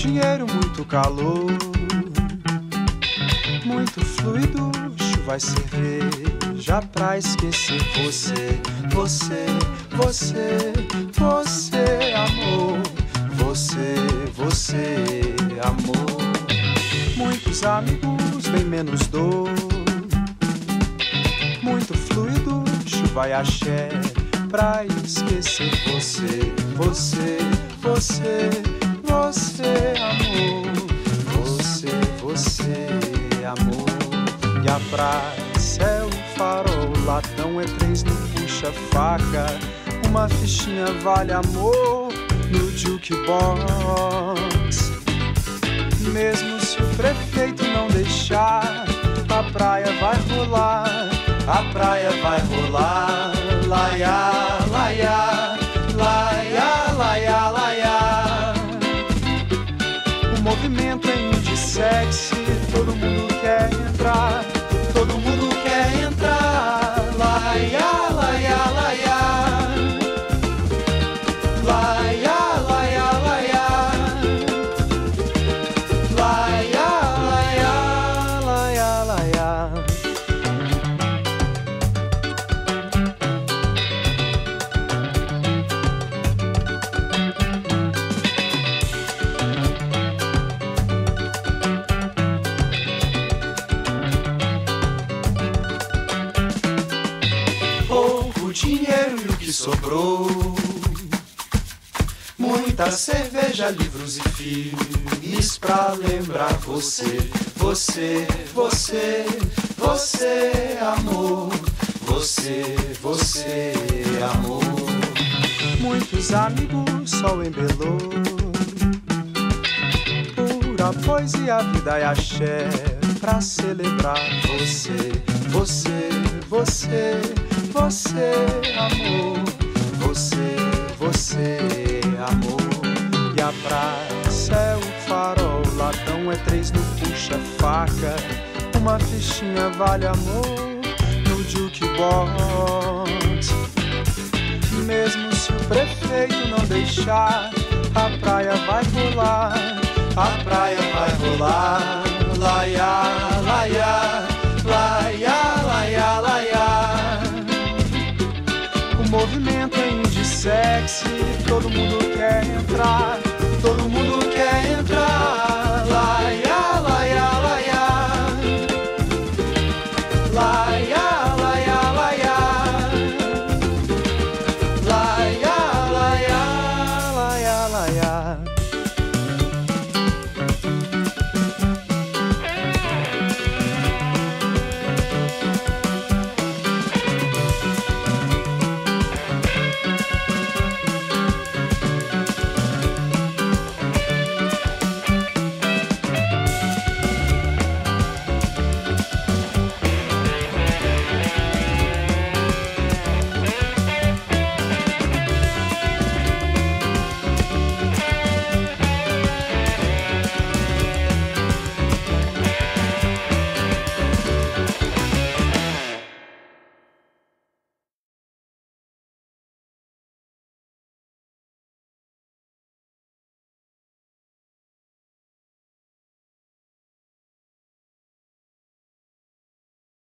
dinheiro, muito calor, muito fluido, chuva e cerveja pra esquecer você, você, você, você, amor, você, você, amor. Muitos amigos, bem menos dor, muito fluido, chuva e axé pra esquecer você, você, você, você, amor, você, você, amor. E a praça é o farol, latão é 3 no puxa-faca, uma fichinha vale amor no jukebox. Mesmo se o prefeito não deixar, a praia vai rolar, a praia vai rolar. Laia, laia, laia, laia, laia. O movimento é indissexy, todo mundo quer entrar, todo mundo quer entrar. Laia, laia, laia, laia, laia, laia, laia, laia, laia, laia. Pouco dinheiro e o que sobrou, muita cerveja, livros e filmes pra lembrar você, você, você, você, amor, você, você, amor. Muitos amigos, sol embelou, pura poesia, vida e axé pra celebrar você, você, você, você, amor, você, você, amor. E a praça é o farol, latão é 3 no puxa-faca, uma fichinha vale amor no jukebox. Mesmo se o prefeito não deixar, a praia vai rolar, a praia vai rolar. Laia, laia, laia, laia, laia. O movimento é indissexy, todo mundo quer entrar, todo mundo quer entrar.